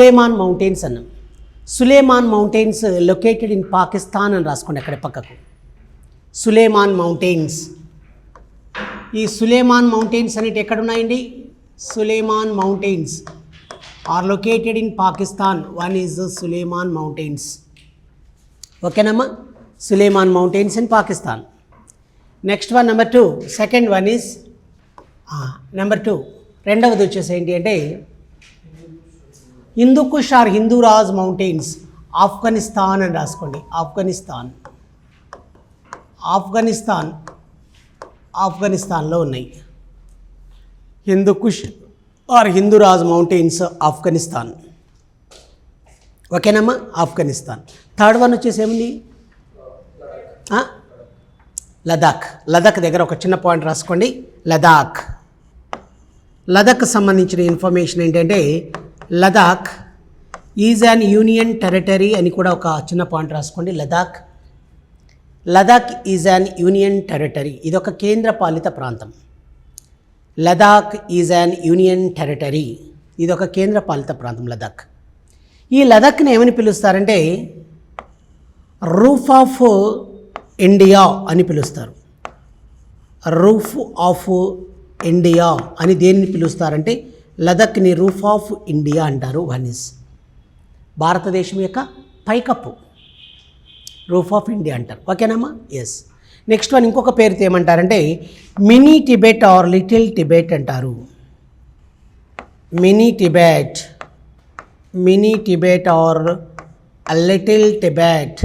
Suleman mountains అన్నాం. Sulaiman mountains located in Pakistan అని రాసుకోండి అక్కడ పక్కకు. సులేమాన్ మౌంటైన్స్. ఈ సులేమాన్ మౌంటైన్స్ అనేవి ఎక్కడున్నాయండి? Sulaiman mountains are located in Pakistan. One is Sulaiman mountains. ఓకేనమ్మా, Sulaiman mountains in Pakistan. Next one number 2. Second one is number 2. రెండవది వచ్చేసి ఏంటి అంటే హిందూకుష్ ఆర్ హిందూరాజ్ మౌంటైన్స్ ఆఫ్ఘనిస్తాన్ అని రాసుకోండి. ఆఫ్ఘనిస్తాన్లో ఉన్నాయి. Hindu Kush or Hindu Raj mountains Afghanistan. ఓకేనమ్మా, ఆఫ్ఘనిస్తాన్. థర్డ్ వన్ వచ్చేసి ఏముంది? లదాఖ్ దగ్గర ఒక చిన్న పాయింట్ రాసుకోండి. లదాఖ్ సంబంధించిన ఇన్ఫర్మేషన్ ఏంటంటే Ladakh is an union territory అని కూడా ఒక చిన్న పాయింట్ రాసుకోండి. Ladakh is an union territory. ఇది ఒక కేంద్ర పాలిత ప్రాంతం. Ladakh is an union territory. ఇది ఒక కేంద్ర పాలిత ప్రాంతం లదాఖ్. ఈ లదాఖ్ని ఏమని పిలుస్తారంటే రూఫ్ ఆఫ్ ఇండియా అని పిలుస్తారు. రూఫ్ ఆఫ్ ఇండియా అని దేనిని పిలుస్తారంటే లదాఖ్ని రూఫ్ ఆఫ్ ఇండియా అంటారు. వన్ ఇస్ భారతదేశం యొక్క పైకప్పు, రూఫ్ ఆఫ్ ఇండియా అంటారు. ఓకేనమ్మా, ఎస్. నెక్స్ట్ వన్ ఇంకొక పేరుతో ఏమంటారంటే mini Tibet or little Tibet అంటారు. Mini Tibet or little Tibet.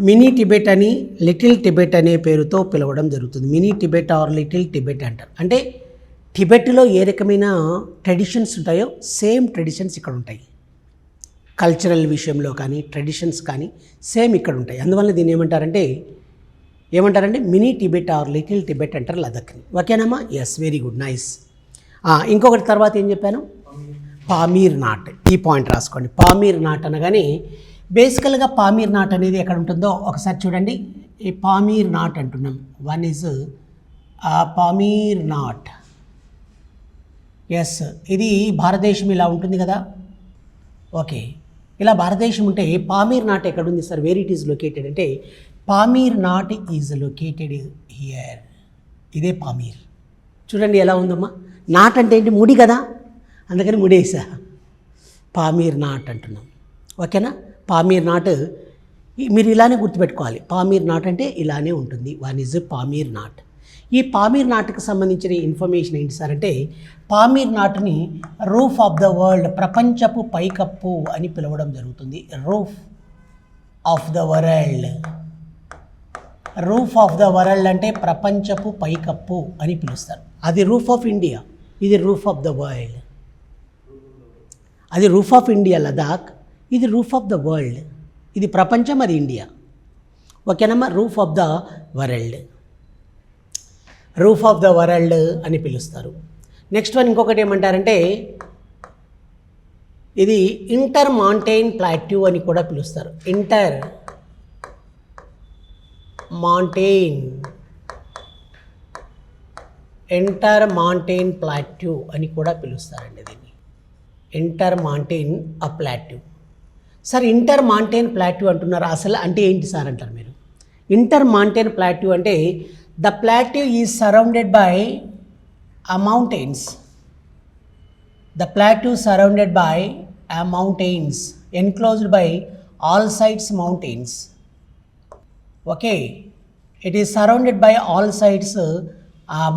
Mini Tibet అని లిటిల్ టిబెట్ అనే పేరుతో పిలవడం జరుగుతుంది. Mini Tibet or little Tibet అంటారు. అంటే టిబెట్లో ఏ రకమైన ట్రెడిషన్స్ ఉంటాయో సేమ్ ట్రెడిషన్స్ ఇక్కడ ఉంటాయి. కల్చరల్ విషయంలో కానీ ట్రెడిషన్స్ కానీ సేమ్ ఇక్కడ ఉంటాయి. అందువల్ల దీన్ని ఏమంటారంటే mini Tibet or little Tibet అంటారు లదాఖ్ని. ఓకేనమ్మా, ఎస్, వెరీ గుడ్, నైస్. ఇంకొకటి తర్వాత ఏం చెప్పాను? పామీర్ నాట్. ఈ పాయింట్ రాసుకోండి. పామీర్ నాట్ అనగానే బేసికల్గా పామీర్ నాట్ అనేది ఎక్కడ ఉంటుందో ఒకసారి చూడండి. ఈ పామీర్ నాట్ అంటున్నాం. One is Pamir knot. Yes, ఇది భారతదేశం ఇలా ఉంటుంది కదా. ఓకే, ఇలా భారతదేశం ఉంటే పామీర్ నాట్ ఎక్కడుంది sir? Where it is located అంటే Pamir knot is located here. ఇదే పామీర్. చూడండి ఎలా ఉందమ్మా. నాట్ అంటే ఏంటి? ముడి కదా, అందుకని ముడేసా. పామీర్ నాట్ అంటున్నాం. ఓకేనా, పామీర్ నాట్ మీరు ఇలానే గుర్తుపెట్టుకోవాలి. పామీర్ నాట్ అంటే ఇలానే ఉంటుంది. One is Pamir knot. ఈ పామీర్ నాట్కి సంబంధించిన ఇన్ఫర్మేషన్ ఏంటి సార్ అంటే పామీర్ నాట్ని రూఫ్ ఆఫ్ ద వరల్డ్, ప్రపంచపు పైకప్పు అని పిలవడం జరుగుతుంది. Roof of the world. Roof of the world అంటే ప్రపంచపు పైకప్పు అని పిలుస్తారు. అది రూఫ్ ఆఫ్ ఇండియా, ఇది రూఫ్ ఆఫ్ ద వరల్డ్. అది రూఫ్ ఆఫ్ ఇండియా లదాఖ్, ఇది రూఫ్ ఆఫ్ ద వరల్డ్. ఇది ప్రపంచం, అది ఇండియా. ఓకేనమ్మా, roof of the world. Roof of the world అని పిలుస్తారు. నెక్స్ట్ వన్ ఇంకొకటి ఏమంటారంటే ఇది ఇంటర్ మాంటైన్ ప్లాట్యూ అని కూడా పిలుస్తారు. ఇంటర్ మాంటైన్ ప్లాట్యూ అని కూడా పిలుస్తారండి దీన్ని. Intermontane plateau. Sir intermontane plateau అంటున్నారు, అసలు అంటే ఏంటి సార్ అంటారు మీరు. ఇంటర్ మాంటైన్ ప్లాట్యూ అంటే the plateau is surrounded by mountains. The plateau surrounded by mountains, enclosed by all sides mountains. Okay, it is surrounded by all sides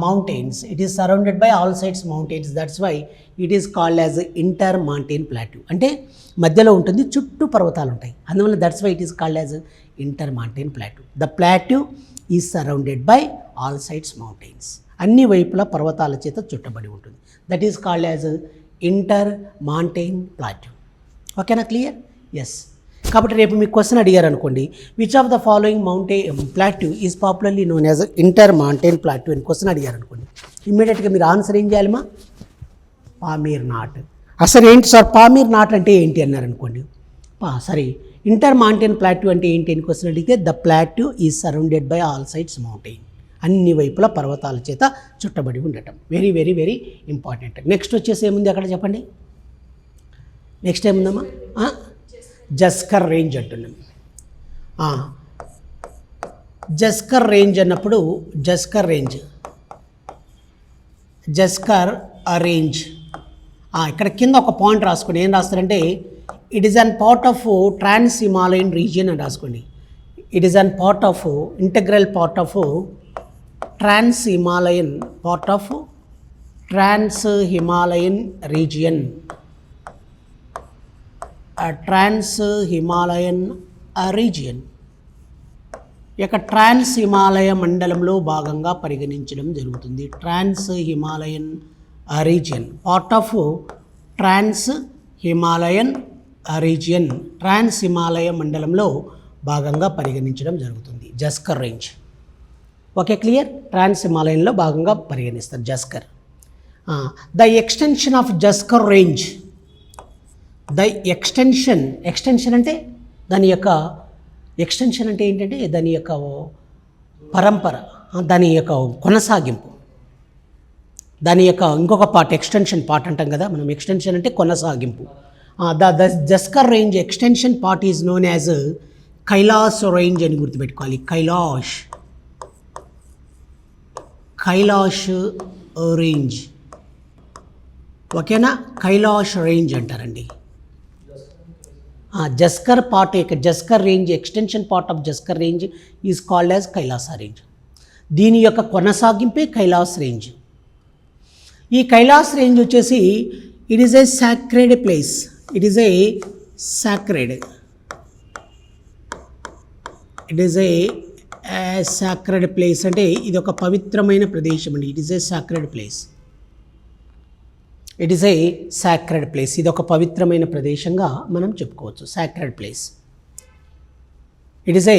mountains. It is surrounded by all sides mountains. That's why it is called as intermontane plateau. అంటే మధ్యలో ఉంటుంది, చుట్టూ పర్వతాలు ఉంటాయి, అందువల్ల that's why it is called as intermontane plateau. The plateau is surrounded by all sides mountains. అన్ని వైపులా పర్వతాల చేత చుట్టబడి ఉంటుంది. That is called as intermontane plateau. ఓకేనా, క్లియర్? ఎస్. కాబట్టి రేపు మీకు క్వశ్చన్ అడిగారు అనుకోండి, which of the following plateau is popularly known as intermontane plateau అని క్వశ్చన్ అడిగారు అనుకోండి, ఇమ్మీడియట్గా మీరు ఆన్సర్ ఏం చేయాలమ్మా? Pamir knot. అసలు ఏంటి సార్ పామీర్ నాట్ అంటే ఏంటి అన్నారు అనుకోండి, సరే ఇంటర్ మాంటైన్ ప్లాట్యూ అంటే ఏంటి అని క్వశ్చన్ అడిగితే the plateau is surrounded by all sides mountain. అన్ని వైపుల పర్వతాల చేత చుట్టబడి ఉండటం. Very very very important. Next వచ్చేసి ఏముంది అక్కడ చెప్పండి. నెక్స్ట్ ఏముందమ్మా, జస్కర్ రేంజ్ అంటున్నాం. జస్కర్ రేంజ్ అన్నప్పుడు జస్కర్ రేంజ్ ఇక్కడ కింద ఒక పాయింట్ రాసుకోండి. ఏం రాస్తారంటే it is an part of trans Himalayan region అని రాసుకోండి. It is an part of integral part of trans Himalayan region. Trans Himalayan region ఇక ట్రాన్స్ హిమాలయ మండలంలో భాగంగా పరిగణించడం జరుగుతుంది. Trans Himalayan region, part of trans Himalayan region, trans Himalaya మండలంలో భాగంగా పరిగణించడం జరుగుతుంది. Zanskar range. Okay, clear? Trans హిమాలయన్లో భాగంగా పరిగణిస్తారు Zanskar. The extension of Zanskar range, extension అంటే దాని యొక్క ఎక్స్టెన్షన్ అంటే ఏంటంటే దాని యొక్క పరంపర, దాని యొక్క కొనసాగింపు, దాని యొక్క ఇంకొక పార్ట్ ఎక్స్టెన్షన్ పార్ట్ అంటాం కదా మనం. ఎక్స్టెన్షన్ అంటే కొనసాగింపు. The Zaskar range extension part is known as Kailash range అని గుర్తుపెట్టుకోవాలి. కైలాష్ రేంజ్. ఓకేనా? కైలాష్ రేంజ్ అంటారండి. జస్కర్ పార్ట్ యొక్క Zaskar range, extension part of Zanskar range is called as Kailash range. దీని యొక్క కొనసాగింపే కైలాస్ రేంజ్. ఈ కైలాస్ రేంజ్ వచ్చేసి it is a sacred place. It is a sacred place అంటే ఇది ఒక పవిత్రమైన ప్రదేశం అండి. It is a sacred place. ఇది ఒక పవిత్రమైన ప్రదేశంగా మనం చెప్పుకోవచ్చు. Sacred place. It is a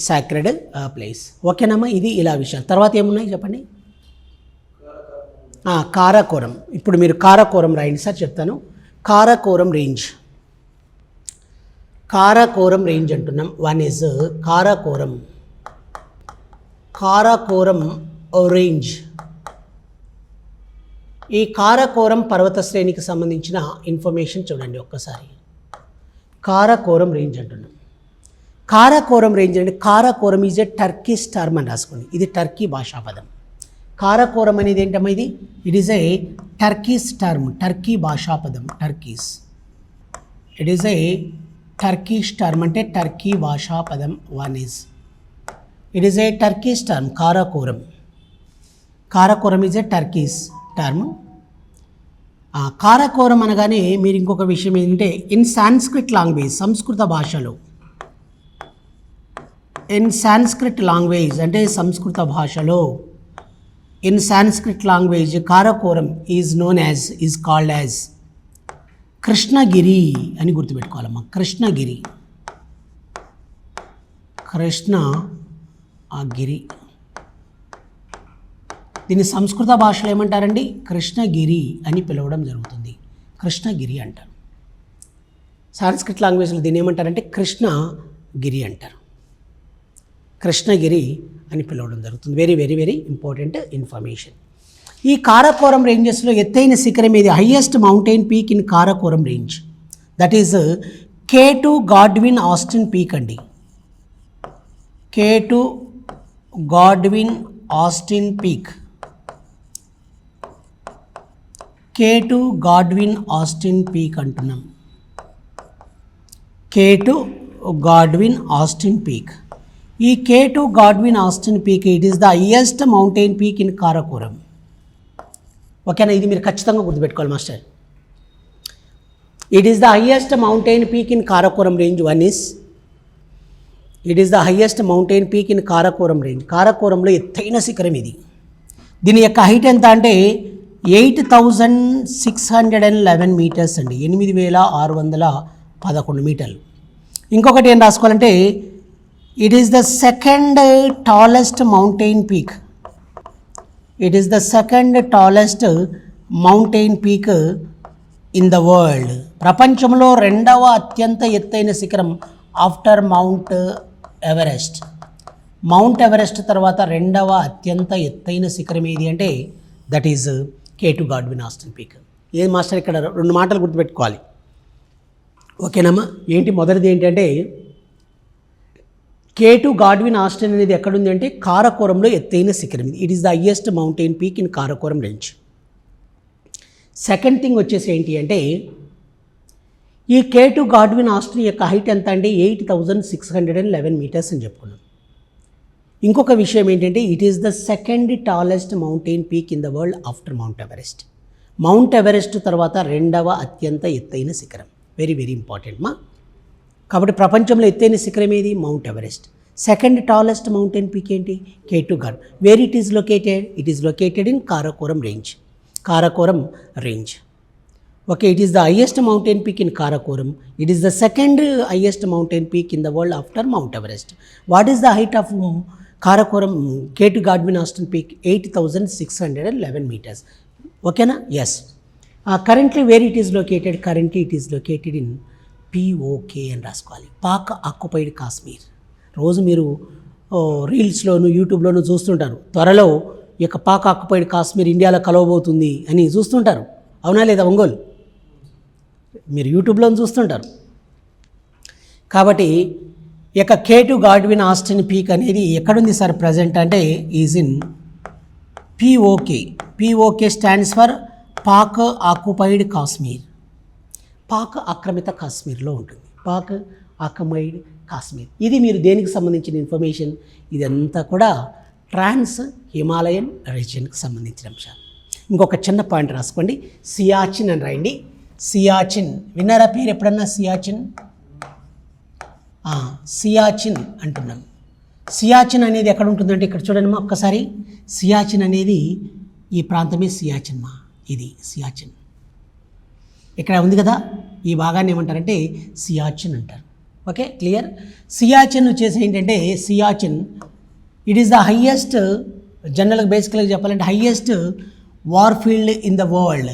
sacred place. ఓకేనమ్మా? ఇది ఇలా విషయాలు. తర్వాత ఏమున్నాయి చెప్పండి. కారాకోరం. ఇప్పుడు మీరు కారాకోరం రాయండి సార్, చెప్తాను. కారాకోరం రేంజ్ అంటున్నాం. One is Karakoram range. ఈ కారాకోరం పర్వత శ్రేణికి సంబంధించిన ఇన్ఫర్మేషన్ చూడండి ఒక్కసారి. కారాకోరం రేంజ్ అంటున్నాం. కారాకోరం రేంజ్ అంటే Karakoram is a Turkish term అని రాసుకోండి. ఇది టర్కీ భాషా పదం. కారాకోరం అనేది ఏంటమ్మా? It is a Turkish term, Turkey భాషా పదం. It is a Turkish term అంటే టర్కీ భాషా పదం. It is a Turkish term. Karakoram is a Turkish term. Karakoram అనగానే మీరు ఇంకొక విషయం ఏంటంటే ఇన్ సాంస్క్రిట్ లాంగ్వేజ్, సంస్కృత భాషలో, ఇన్ సాంస్క్రిట్ లాంగ్వేజ్ అంటే సంస్కృత భాషలో, in Sanskrit language Karakoram is called as Krishnagiri అని గుర్తుపెట్టుకోవాలమ్మా. కృష్ణగిరి. దీన్ని సంస్కృత భాషలో ఏమంటారండి? కృష్ణగిరి అని పిలవడం జరుగుతుంది. కృష్ణగిరి అంటారు. సాంస్క్రిట్ లాంగ్వేజ్లో దీన్ని ఏమంటారంటే కృష్ణగిరి అంటారు. కృష్ణగిరి అని పిలవడం జరుగుతుంది. Very very very important information. ఈ కారాకోరం రేంజెస్లో ఎత్తైన శిఖరం ఇది. Highest mountain peak in Karakoram range, that is K2 Godwin Austen peak అండి. K2 Godwin Austen peak. K2 Godwin Austen peak అంటున్నాం. K2 Godwin Austen peak. ఈ K2 Godwin Austen peak it is the highest mountain peak in Karakoram. ఓకేనా? ఇది మీరు ఖచ్చితంగా గుర్తుపెట్టుకోవాలి master. It is the highest mountain peak in Karakoram range. It is the highest mountain peak in Karakoram range. కారాకోరంలో ఎత్తైన శిఖరం ఇది. దీని యొక్క హైట్ ఎంత అంటే 8,611 మీటర్స్ అండి. 8,611 మీటర్లు. ఇంకొకటి ఏం రాసుకోవాలంటే it is the second tallest mountain peak. It is the second tallest mountain peak in the world. ప్రపంచంలో రెండవ అత్యంత ఎత్తైన శిఖరం after Mount Everest. Mount Everest తర్వాత రెండవ అత్యంత ఎత్తైన శిఖరం ఏది అంటే that is K2 Godwin Austen peak. ఏది మాస్టర్? ఇక్కడ రెండు మాటలు గుర్తుపెట్టుకోవాలి. ఓకేనమ్మా. ఏంటి మొదటిది ఏంటంటే K2 గాడ్విన్ ఆస్టిన్ అనేది ఎక్కడుంది అంటే కారకోరంలో ఎత్తైన శిఖరం. It is the highest mountain peak in Karakoram range. Second thing వచ్చేసి ఏంటి అంటే ఈ K2 గాడ్విన్ ఆస్టిన్ యొక్క హైట్ ఎంత అంటే 8,611 మీటర్స్ అని చెప్పుకున్నాం. ఇంకొక విషయం ఏంటంటే it is the second tallest mountain peak in the world after Mount Everest. Mount Everest తర్వాత రెండవ అత్యంత ఎత్తైన శిఖరం. వెరీ వెరీ ఇంపార్టెంట్ మా. కాబట్టి ప్రపంచంలో ఎత్తైన శిఖరం ఏది? Mount Everest. Second tallest mountain peak ఏంటి? K2 god. Where it is located? It is located in Karakoram range. Karakoram range. Okay, it is the highest mountain peak in Karakoram. It is the second highest mountain peak in the world after Mount Everest. What is the height of Karakoram K2 Godwin Austen peak? 8,611 metres. ఓకేనా? Yes. Currently where it is located? Currently it is located in POK అని రాసుకోవాలి. Pak occupied Kashmir. రోజు మీరు రీల్స్లోను యూట్యూబ్లోను చూస్తుంటారు, త్వరలో ఈ యొక్క Pak occupied Kashmir ఇండియాలో కలవబోతుంది అని చూస్తుంటారు. అవునా లేదా ఒంగోలు? మీరు యూట్యూబ్లో చూస్తుంటారు. కాబట్టి ఈ యొక్క K2 గాడ్విన్ ఆస్టిన్ పీక్ అనేది ఎక్కడుంది సార్ ప్రజెంట్ అంటే is in POK. POK stands for Pak occupied Kashmir. Pak ఆక్రమిత కాశ్మీర్లో ఉంటుంది. పాక్ ఆక్యుపైడ్ కాశ్మీర్. ఇది మీరు దేనికి సంబంధించిన ఇన్ఫర్మేషన్? ఇదంతా కూడా ట్రాన్స్ హిమాలయన్ రీజియన్కి సంబంధించిన అంశాలు. ఇంకొక చిన్న పాయింట్ రాసుకోండి, సియాచిన్ అని రాయండి. సియాచిన్ విన్నారా పేరు ఎప్పుడన్నా? సియాచిన్ సియాచిన్ అంటున్నాం. సియాచిన్ అనేది ఎక్కడ ఉంటుందంటే ఇక్కడ చూడండి మా ఒక్కసారి. సియాచిన్ అనేది ఈ ప్రాంతమే సియాచిన్ మా. ఇది సియాచిన్ ఇక్కడ ఉంది కదా, ఈ భాగాన్ని ఏమంటారంటే సియాచిన్ అంటారు. Okay, clear. సియాచిన్ వచ్చేసి ఏంటంటే Siachen it is the highest, జనరల్గా బేసికల్గా చెప్పాలంటే highest war field in the world,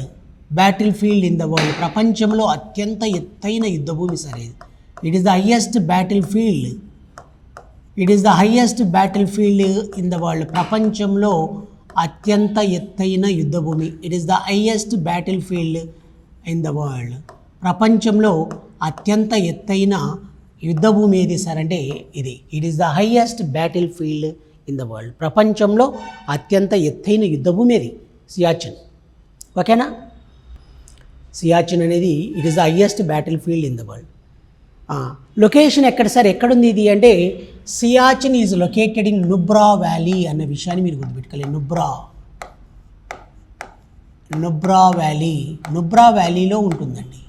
battlefield in the world. ప్రపంచంలో అత్యంత ఎత్తైన యుద్ధభూమి సరే. It is the highest battlefield. It is the highest battlefield in the world. ప్రపంచంలో అత్యంత ఎత్తైన యుద్ధభూమి. It is the highest battlefield in the world. ప్రపంచంలో అత్యంత ఎత్తైన యుద్ధభూమి ఏది సార్ అంటే ఇది. It is the highest battlefield in the world. ప్రపంచంలో అత్యంత ఎత్తైన యుద్ధభూమి ఇది సియాచిన్. ఓకేనా? సియాచిన్ అనేది it is the highest battlefield in the world. Location ఎక్కడ సార్? ఎక్కడుంది ఇది అంటే Siachen is located in Nubra valley అన్న విషయాన్ని మీరు గుర్తుపెట్టుకోవాలి. నుబ్రా వ్యాలీ. నుబ్రా వ్యాలీలో ఉంటుందండి.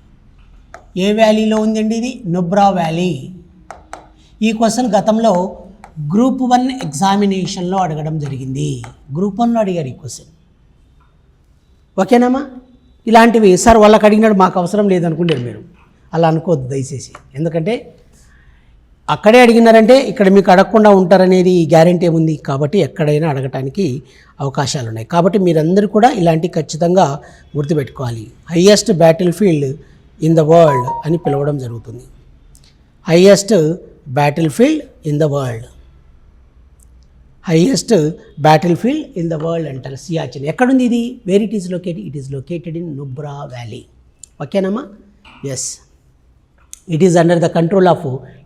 ఏ వ్యాలీలో ఉందండి ఇది? నుబ్రా వ్యాలీ. ఈ క్వశ్చన్ గతంలో గ్రూప్ 1 ఎగ్జామినేషన్లో అడగడం జరిగింది. గ్రూప్ 1లో అడిగారు ఈ క్వశ్చన్. ఓకేనమ్మా? ఇలాంటివి సార్ వాళ్ళకి అడిగినాడు మాకు అవసరం లేదనుకుంటారు మీరు. అలా అనుకోవద్దు దయచేసి. ఎందుకంటే అక్కడే అడిగినారంటే ఇక్కడ మీకు అడగకుండా ఉంటారనేది గ్యారెంటీ ఏముంది. కాబట్టి ఎక్కడైనా అడగటానికి అవకాశాలు ఉన్నాయి. కాబట్టి మీరందరూ కూడా ఇలాంటి ఖచ్చితంగా గుర్తుపెట్టుకోవాలి. Highest battlefield in the world అని పిలవడం జరుగుతుంది. Highest battlefield in the world. Highest battlefield in the world అంటారు సియాచిన్. ఎక్కడుంది ఇది? Where it is located? It is located in Nubra valley. ఓకేనమ్మా? Yes. It is under the control of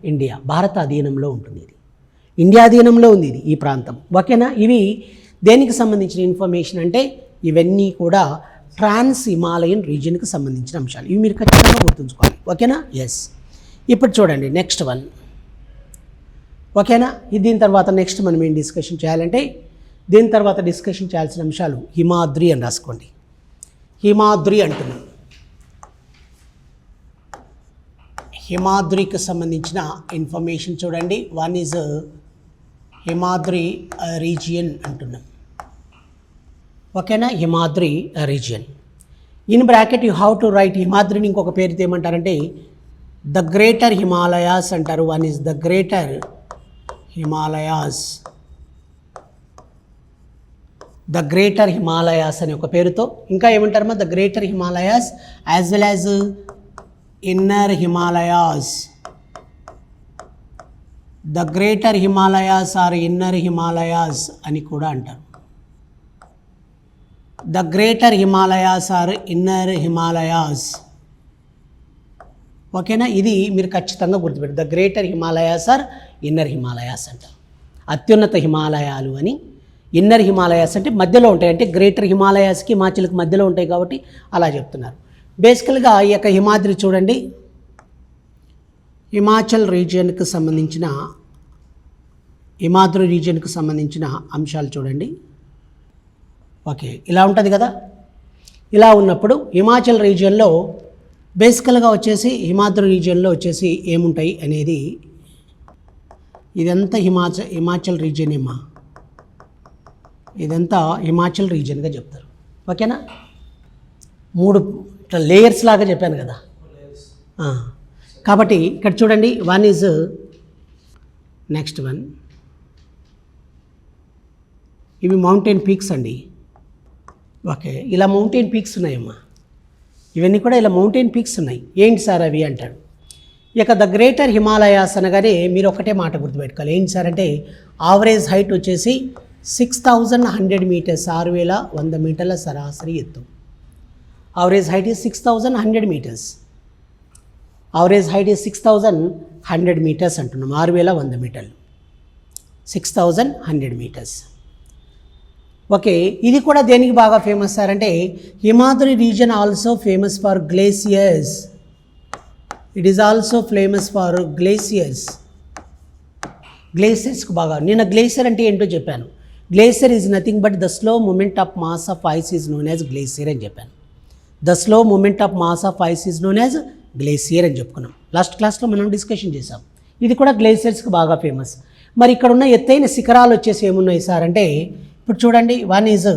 India. భారత అధీనంలో ఉంటుంది ఇది. ఇండియా అధీనంలో ఉంది ఇది ఈ ప్రాంతం. ఓకేనా? ఇవి దేనికి సంబంధించిన ఇన్ఫర్మేషన్ అంటే ఇవన్నీ కూడా ట్రాన్స్ హిమాలయన్ రీజియన్కి సంబంధించిన అంశాలు. ఇవి మీరు ఖచ్చితంగా గుర్తుంచుకోవాలి. ఓకేనా? ఎస్. ఇప్పుడు చూడండి నెక్స్ట్ వన్. ఓకేనా? దీని తర్వాత నెక్స్ట్ మనం ఏం డిస్కషన్ చేయాలంటే దీని తర్వాత డిస్కషన్ చేయాల్సిన అంశాలు హిమాద్రి అని రాసుకోండి. హిమాద్రి అంటున్నాం. హిమాద్రికి సంబంధించిన ఇన్ఫర్మేషన్ చూడండి. వన్ ఈజ్ హిమాద్రి రీజియన్ అంటున్నాం. ఓకేనా? Himadri region. In bracket you have to write. హిమాద్రిని ఇంకొక పేరుతో ఏమంటారంటే ద గ్రేటర్ హిమాలయాస్ అంటారు. One is the greater Himalayas. The greater Himalayas అనే ఒక పేరుతో. ఇంకా ఏమంటారమ్మా? The greater Himalayas as well as inner Himalayas. The greater Himalayas or inner Himalayas అని కూడా అంటారు. The greater Himalayas or inner Himalayas. ఓకేనా, ఇది మీరు ఖచ్చితంగా గుర్తుపెట్టారు. The greater Himalayas or inner Himalayas అంటారు. అత్యున్నత హిమాలయాలు అని. ఇన్నర్ హిమాలయాస్ అంటే మధ్యలో ఉంటాయి, అంటే గ్రేటర్ హిమాలయాస్కి హిమాచల్కి మధ్యలో ఉంటాయి కాబట్టి అలా చెప్తున్నారు. బేసికల్గా ఈ యొక్క హిమాద్రి చూడండి, హిమాచల్ రీజియన్కి సంబంధించిన హిమాద్రి రీజియన్కి సంబంధించిన అంశాలు చూడండి. ఓకే, ఇలా ఉంటుంది కదా. ఇలా ఉన్నప్పుడు హిమాచల్ రీజియన్లో బేసికల్గా వచ్చేసి హిమాద్రి రీజియన్లో వచ్చేసి ఏముంటాయి అనేది, ఇదంతా హిమాచల్ రీజియన్ ఏమా, ఇదంతా హిమాచల్ రీజియన్గా చెప్తారు. ఓకేనా, 3 ఇట్లా లేయర్స్ లాగా చెప్పాను కదా. కాబట్టి ఇక్కడ చూడండి, వన్ ఈజ్ నెక్స్ట్ వన్, ఇవి మౌంటైన్ పీక్స్ అండి. ఓకే, ఇలా మౌంటైన్ పీక్స్ ఉన్నాయమ్మా, ఇవన్నీ కూడా ఇలా మౌంటైన్ పీక్స్ ఉన్నాయి. ఏంటి సార్ అవి అంటాడు. ఇక ద గ్రేటర్ హిమాలయాస్ అనగానే మీరు ఒకటే మాట గుర్తుపెట్టుకోవాలి. ఏంటి సార్ అంటే ఆవరేజ్ హైట్ వచ్చేసి 6100 మీటర్స్, 6100 మీటర్ల సరాసరి ఎత్తు. Average height is 6100 metres. Average height is 6100 metres అంటున్నాం. 6100 మీటర్లు, 6100 మీటర్స్. ఓకే, ఇది కూడా దేనికి బాగా ఫేమస్ సార్ అంటే Himadri region also famous for glaciers. It is also famous for glaciers. గ్లేసియర్స్కి బాగా, నేను గ్లేసియర్ అంటే ఏంటో చెప్పాను. Glacier is nothing but the slow movement of mass of ice is known as glacier అని చెప్పాను. The slow movement of mass of ice is known as glacier అని చెప్పుకున్నాం. లాస్ట్ క్లాస్లో మనం డిస్కషన్ చేసాం. ఇది కూడా గ్లేసియర్స్కి బాగా ఫేమస్. మరి ఇక్కడ ఉన్న ఎత్తైన శిఖరాలు వచ్చేసి ఏమున్నాయి సార్ అంటే, ఇప్పుడు చూడండి, వన్ ఈజ్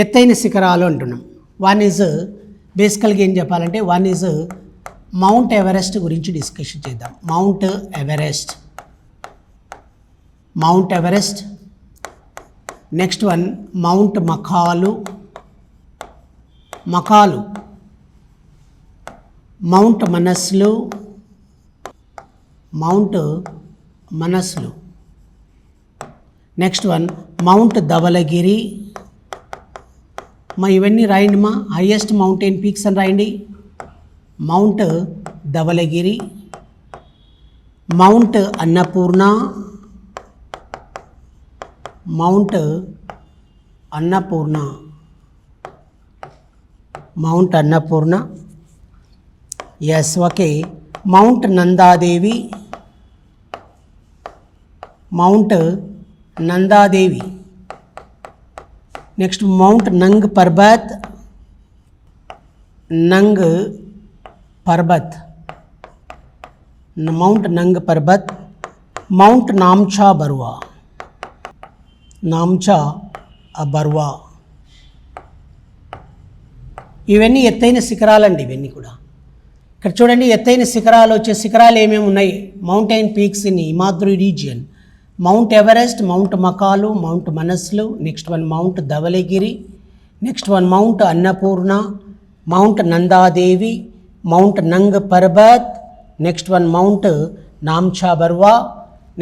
ఎత్తైన శిఖరాలు అంటున్నాం. వన్ ఈజ్ బేసికల్గా ఏం చెప్పాలంటే వన్ ఈజ్ మౌంట్ ఎవరెస్ట్ గురించి డిస్కషన్ చేద్దాం. Mount Everest, Mount Everest. Next one Mount Makalu, Makalu. Mount Manaslu, Mount Manaslu. Next one Mount Dhaulagiri. ఇవన్నీ రాయండి మా, హైయెస్ట్ మౌంటైన్ పీక్స్ అని రాయండి. Mount Dhaulagiri, Mount Annapurna, Mount Annapurna, Mount Annapurna. Yes, okay. Mount Nanda Devi, Mount Nanda Devi. Next Mount Nanga Parbat, Nanga Parbat, Mount Nanga Parbat. Mount Namcha Barwa, Namcha Barwa. ఇవన్నీ ఎత్తైన శిఖరాలండి. ఇవన్నీ కూడా ఇక్కడ చూడండి, ఎత్తైన శిఖరాలు వచ్చే శిఖరాలు ఏమేమి ఉన్నాయి. Mountain peaks in Himadri region, Mount Everest, Mount Makalu, Mount Manaslu. Next one Mount Dhaulagiri. Next one Mount Annapurna, Mount Nanda Devi, Mount Nanga Parbat. Next one Mount Namcha Barwa.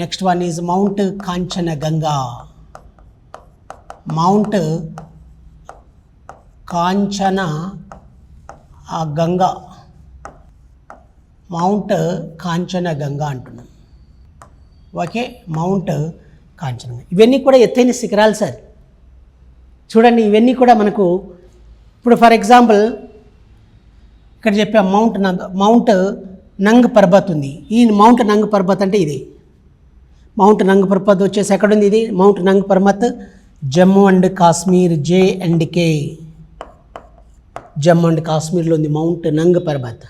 Next one is Mount Kanchenjunga, Mount Kanchenjunga, Mount Kanchenjunga అంటున్నాం. Okay, Mount Kanchenjunga. ఇవన్నీ కూడా ఎత్తైన శిఖరాలు సార్. చూడండి, ఇవన్నీ కూడా మనకు ఇప్పుడు ఫర్ ఎగ్జాంపుల్ ఇక్కడ చెప్పాం మౌంట్ నంగ్ పర్బత్ ఉంది. ఈ మౌంట్ నంగ్ పర్బత్ అంటే ఇది మౌంట్ నంగ్ పర్బత్ వచ్చేసి ఎక్కడుంది? ఇది mount Nanga Parbat Jammu and Kashmir, JNK, Jammu and కాశ్మీర్లో ఉంది మౌంట్ నంగ్ పర్బత్.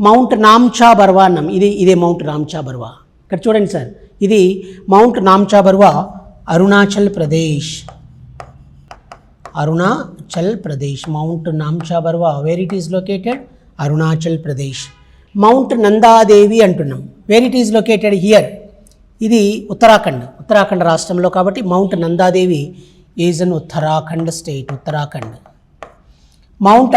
మౌంట్ నామ్చా బర్వా అన్నాం, ఇదే మౌంట్ నామ్చా బర్వా. ఇక్కడ చూడండి సార్, ఇది mount Namcha Barwa, Arunachal Pradesh, Arunachal Pradesh. Mount Namcha Barwa where it is located? Arunachal Pradesh. Mount Nanda Devi అంటున్నాం, where it is located? Here. ఇది ఉత్తరాఖండ్ రాష్ట్రంలో కాబట్టి mount Nanda Devi is an Uttarakhand state, Uttarakhand. Mount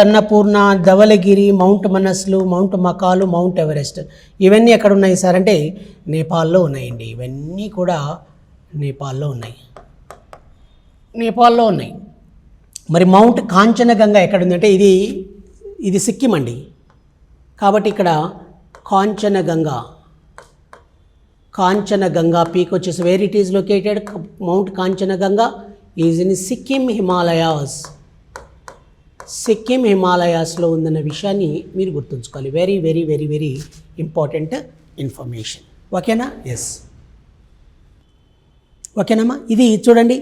Annapurna, Dhaulagiri, mount Manaslu, mount Makalu, mount Everest. ఇవన్నీ ఎక్కడ ఉన్నాయి సార్ అంటే నేపాల్లో ఉన్నాయండి. ఇవన్నీ కూడా నేపాల్లో ఉన్నాయి. మరి మౌంట్ కాంచనగంగా ఎక్కడుందంటే ఇది సిక్కిం అండి. కాబట్టి ఇక్కడ కాంచనగంగా పీక్ వచ్చేసి where it is located. Mount Kanchenjunga is in Sikkim హిమాలయాస్లో ఉందన్న విషయాన్ని మీరు గుర్తుంచుకోవాలి. Very very very very important information. ఓకేనా? ఎస్, ఓకేనమ్మా. ఇది చూడండి,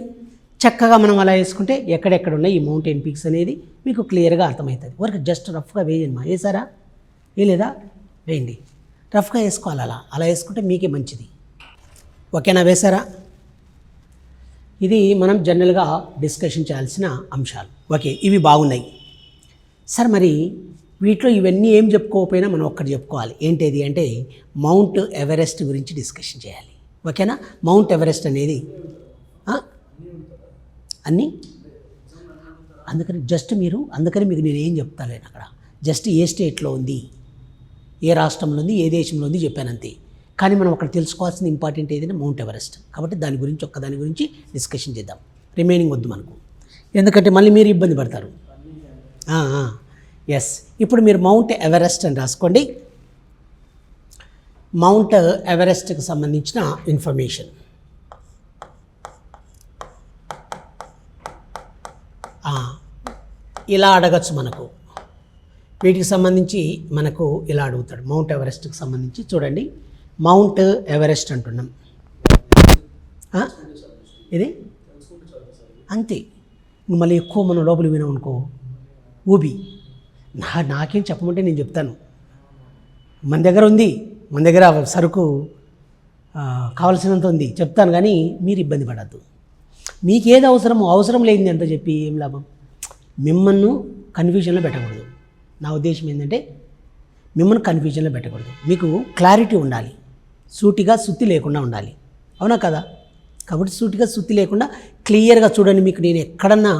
చక్కగా మనం అలా వేసుకుంటే ఎక్కడెక్కడ ఉన్నాయి ఈ మౌంటైన్ పీక్స్ అనేది మీకు క్లియర్గా అర్థమవుతుంది. వరకు జస్ట్ రఫ్గా వేయమ్మా. వేసారా? వేయలేదా? వేయండి. రఫ్గా వేసుకోవాలి. అలా వేసుకుంటే మీకే మంచిది. ఓకేనా? వేసారా? ఇది మనం జనరల్గా డిస్కషన్ చేయాల్సిన అంశాలు. ఓకే, ఇవి బాగున్నాయి సార్. మరి వీటిలో ఇవన్నీ ఏం చెప్పుకోకపోయినా మనం ఒక్కటి చెప్పుకోవాలి. ఏంటిది అంటే మౌంట్ ఎవరెస్ట్ గురించి డిస్కషన్ చేయాలి. ఓకేనా? మౌంట్ ఎవరెస్ట్ అనేది అన్నీ అందుకని మీకు నేను ఏం చెప్తాను అక్కడ జస్ట్ ఏ స్టేట్లో ఉంది, ఏ రాష్ట్రంలో ఉంది, ఏ దేశంలో ఉంది చెప్పాను అంతే. కానీ మనం అక్కడ తెలుసుకోవాల్సిన ఇంపార్టెంట్ ఏదైనా మౌంట్ ఎవరెస్ట్. కాబట్టి దాని గురించి డిస్కషన్ చేద్దాం. రిమైనింగ్ వద్దు మనకు, ఎందుకంటే మళ్ళీ మీరు ఇబ్బంది పడతారు. ఎస్, ఇప్పుడు మీరు మౌంట్ ఎవరెస్ట్ అని రాసుకోండి. మౌంట్ ఎవరెస్ట్కి సంబంధించిన ఇన్ఫర్మేషన్. ఇలా అడగచ్చు మనకు. వీటికి సంబంధించి మనకు ఇలా అడుగుతాడు. మౌంట్ ఎవరెస్ట్కి సంబంధించి చూడండి, మౌంట్ ఎవరెస్ట్ అంటున్నాం. ఇది అంతే. మళ్ళీ ఎక్కువ మనం లోపలికి వినాం అనుకో ఊబి. నాకేం చెప్పమంటే నేను చెప్తాను. మన దగ్గర ఉంది, మన దగ్గర సరుకు కావలసినంత ఉంది చెప్తాను, కానీ మీరు ఇబ్బంది పడద్దు. మీకు ఏది అవసరం లేనిది ఎంత చెప్పి ఏం లాభం? మిమ్మల్ని కన్ఫ్యూజన్లో పెట్టకూడదు. నా ఉద్దేశం ఏంటంటే మిమ్మల్ని కన్ఫ్యూజన్లో పెట్టకూడదు. మీకు క్లారిటీ ఉండాలి, సూటిగా సుత్తి లేకుండా ఉండాలి. అవునా కదా? కాబట్టి సూటిగా సుత్తి లేకుండా క్లియర్గా చూడండి. మీకు నేను ఎక్కడన్నా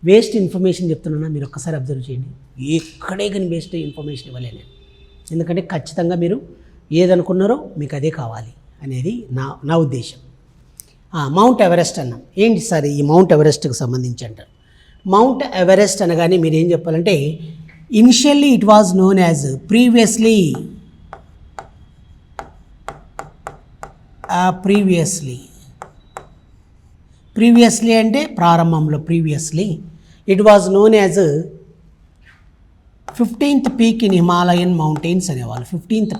వేస్ట్ ఇన్ఫర్మేషన్ చెప్తున్నా మీరు ఒక్కసారి అబ్జర్వ్ చేయండి. ఎక్కడే కానీ వేస్ట్ ఇన్ఫర్మేషన్ ఇవ్వలేను. ఎందుకంటే ఖచ్చితంగా మీరు ఏదనుకున్నారో మీకు అదే కావాలి అనేది నా ఉద్దేశం. మౌంట్ ఎవరెస్ట్ అన్నాం. ఏంటి సార్ ఈ మౌంట్ ఎవరెస్ట్కి సంబంధించి అంటారు. మౌంట్ ఎవరెస్ట్ అనగానే మీరు ఏం చెప్పాలంటే initially it was known as previously అంటే ప్రారంభంలో. Previously it was known as 15th peak in Himalayan mountains అనేవాళ్ళు. 15th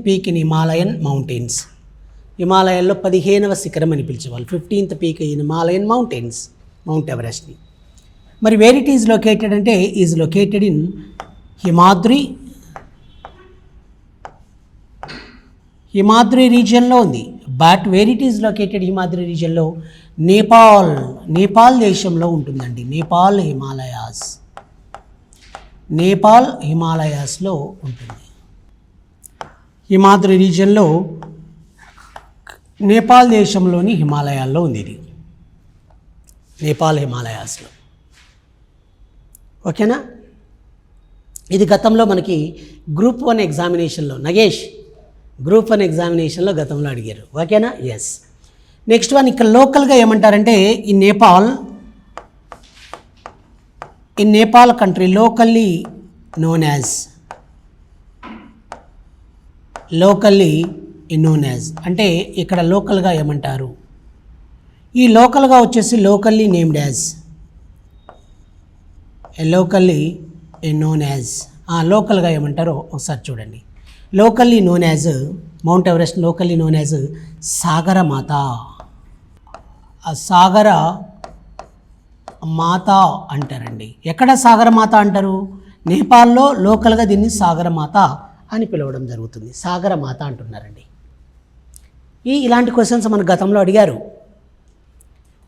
peak in Himalayan mountains. హిమాలయాల్లో 15వ శిఖరం అని పిలిచేవాళ్ళు. 15th peak in Himalayan mountains, mount ఎవరెస్ట్ని. మరి వేర్ ఇట్ ఈజ్ లొకేటెడ్ అంటే ఈజ్ లొకేటెడ్ ఇన్ హిమాద్రి రీజియన్లో ఉంది. But where it is located Himadri రీజియన్లో నేపాల్ దేశంలో ఉంటుందండి. నేపాల్ హిమాలయాస్లో ఉంటుంది. హిమాద్రి రీజియన్లో నేపాల్ దేశంలోని హిమాలయాల్లో ఉంది ఇది. నేపాల్ హిమాలయాస్లో. ఓకేనా? ఇది గతంలో మనకి గ్రూప్ 1 ఎగ్జామినేషన్లో గ్రూప్ 1 ఎగ్జామినేషన్లో గతంలో అడిగారు. ఓకేనా? ఎస్. నెక్స్ట్ వన్ ఇక్కడ లోకల్గా ఏమంటారంటే in Nepal country locally known as అంటే ఇక్కడ లోకల్గా ఏమంటారు? ఈ లోకల్గా వచ్చేసి లోకల్లీ నేమ్డ్ యాజ్ లోకల్గా ఏమంటారో ఒకసారి చూడండి. Locally known as mount Everest locally known as Sagarmatha అంటారండి. ఎక్కడ సాగరమాత అంటారు? నేపాల్లో లోకల్గా దీన్ని సాగరమాత అని పిలవడం జరుగుతుంది. సాగరమాత అంటున్నారండి. ఇలాంటి క్వశ్చన్స్ మన గతంలో అడిగారు.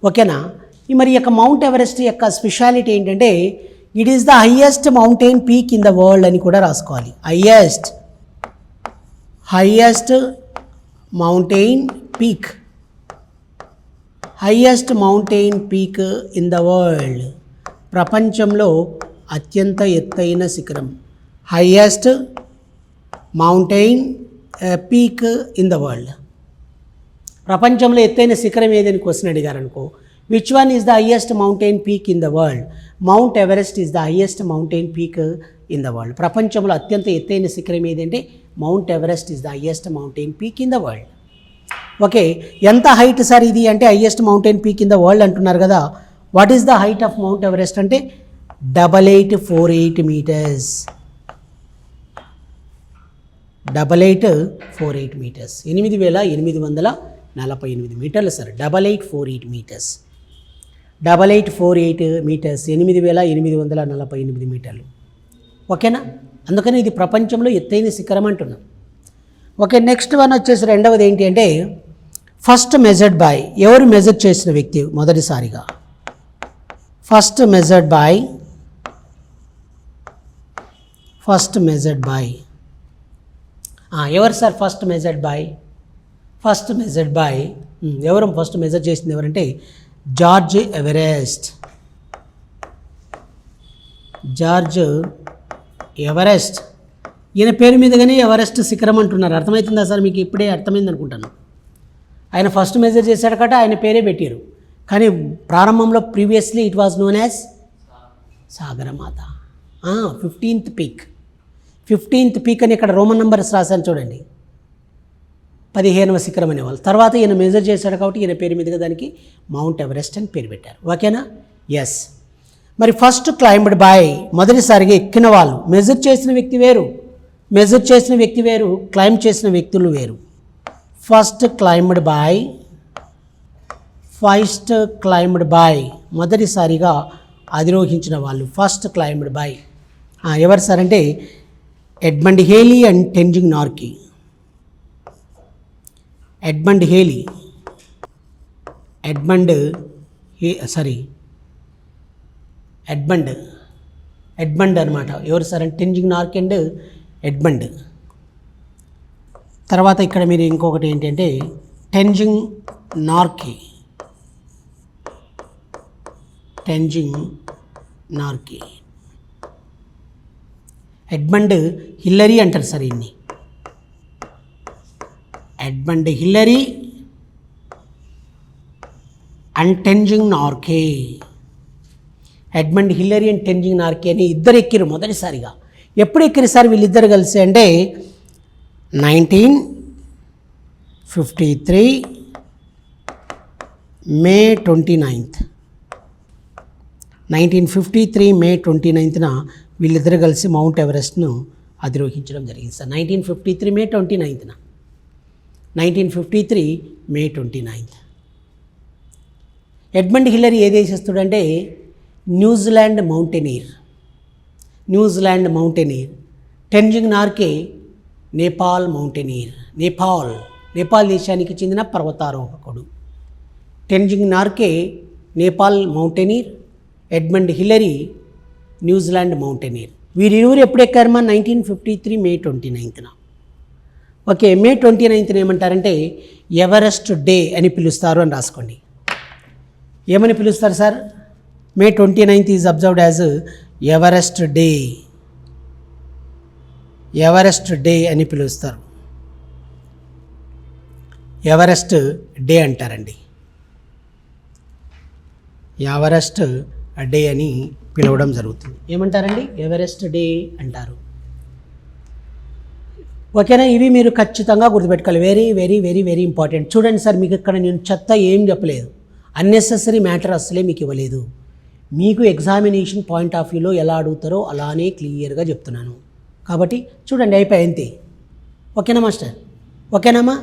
ఓకేనా? మరి యొక్క మౌంట్ ఎవరెస్ట్ యొక్క స్పెషాలిటీ ఏంటంటే it is the highest mountain peak in the world అని కూడా రాసుకోవాలి. Highest mountain peak in the world. ప్రపంచంలో అత్యంత ఎత్తైన శిఖరం. Highest mountain peak in the world. ప్రపంచంలో ఎత్తైన శిఖరం ఏదని క్వశ్చన్ అడిగారనుకో which one is the highest mountain peak in the world? Mount Everest is the highest mountain peak in the world. ప్రపంచంలో అత్యంత ఎత్తైన శిఖరం ఏదంటే mount Everest is the highest mountain peak in the world. Okay, ఎంత height sir ఇది అంటే highest mountain peak in the world అంటున్నారు కదా. What is the height of mount Everest అంటే 8848 మీటర్స్. 8848 మీటర్స్, 8848 మీటర్లు సార్. 8848 మీటర్స్, 8848 మీటర్స్, 8848 మీటర్లు. ఓకేనా? అందుకని ఇది ప్రపంచంలో ఎత్తైన శిఖరం అంటున్నాం. ఓకే, నెక్స్ట్ వన్ వచ్చేసి రెండవది ఏంటి అంటే ఫస్ట్ మెజర్డ్ బై. ఎవరు మెజర్ చేసిన వ్యక్తి మొదటిసారిగా? ఫస్ట్ మెజర్డ్ బై ఎవరు సార్ ఫస్ట్ మెజర్డ్ బై? ఎవరు ఫస్ట్ మెజర్ చేసింది ఎవరంటే జార్జ్ ఎవరెస్ట్. ఈయన పేరు మీదగానే ఎవరెస్ట్ శిఖరం అంటున్నారు. అర్థమవుతుందా సార్ మీకు? ఇప్పుడే అర్థమైంది అనుకుంటాను. ఆయన ఫస్ట్ మెజర్ చేశాడు కాబట్టి ఆయన పేరే పెట్టారు. కానీ ప్రారంభంలో previously it was known as Sagarmatha. 15th peak అని ఇక్కడ రోమన్ నంబర్స్ రాశాను చూడండి. 15వ శిఖరం అనేవాళ్ళు. తర్వాత ఈయన మెజర్ చేశాడు కాబట్టి ఈయన పేరు మీదుగా దానికి మౌంట్ ఎవరెస్ట్ అని పేరు పెట్టారు. ఓకేనా? ఎస్. మరి ఫస్ట్ క్లైంబ్డ్ బై, మొదటిసారిగా ఎక్కిన వాళ్ళు. మెజర్ చేసిన వ్యక్తి వేరు, క్లైంబ్ చేసిన వ్యక్తులు వేరు. ఫస్ట్ క్లైంబ్డ్ బై మొదటిసారిగా అధిరోహించిన వాళ్ళు ఫస్ట్ క్లైంబ్డ్ బై. ఎవరు సార్ అంటే Edmund Hillary and Tenzing Norgay. Edmund అనమాట. ఎవరు సార్ అంటే టెంజింగ్ నార్కే అండ్ ఎడ్మండ్. తర్వాత ఇక్కడ మీరు ఇంకొకటి ఏంటంటే టెంజింగ్ నార్కే. ఎడ్మండ్ హిల్లరీ అంటారు సార్ ఇన్ని. Edmund Hillary and Tenzing Norgay. Edmund Hillary and Tenzing Norgay అని ఇద్దరు ఎక్కిరు మొదటిసారిగా. ఎప్పుడు ఎక్కిరు సార్ వీళ్ళిద్దరు కలిసి అంటే 1953 మే 29th. 1953 మే 29th వీళ్ళిద్దరు కలిసి మౌంట్ ఎవరెస్ట్ను అధిరోహించడం జరిగింది sir. 1953 May 29th. 1953 May 29th. Edmund Hillary ఏ దేశస్తుడంటే New Zealand mountaineer. Tenzing Norgay Nepal mountaineer. Nepal దేశానికి చెందిన పర్వతారోహకుడు. Tenzing Norgay Nepal mountaineer, Edmund Hillary New Zealand mountaineer. వీరిరువురు ఎప్పుడు ఎక్కారమ్మా? 1953 మే 29th. ఓకే, మే 29th ఏమంటారంటే ఎవరెస్ట్ డే అని పిలుస్తారు అని రాసుకోండి. ఏమని పిలుస్తారు sir? May 29th is observed as Everest day అని పిలుస్తారు. ఎవరెస్ట్ డే అంటారండి. ఎవరెస్ట్ డే అని పిలవడం జరుగుతుంది. ఏమంటారండి? ఎవరెస్ట్ డే అంటారు. ఓకేనా? ఇవి మీరు ఖచ్చితంగా గుర్తుపెట్టుకోవాలి. Very very very very important. చూడండి సార్, మీకు ఇక్కడ నేను చెత్త ఏం చెప్పలేదు. అన్నెసెసరీ మ్యాటర్ అసలే మీకు ఇవ్వలేదు. మీకు ఎగ్జామినేషన్ పాయింట్ ఆఫ్ వ్యూలో ఎలా అడుగుతారో అలానే క్లియర్గా చెప్తున్నాను. కాబట్టి చూడండి, అయిపోయి అంతే. ఓకేనా మాస్టర్? ఓకేనామా?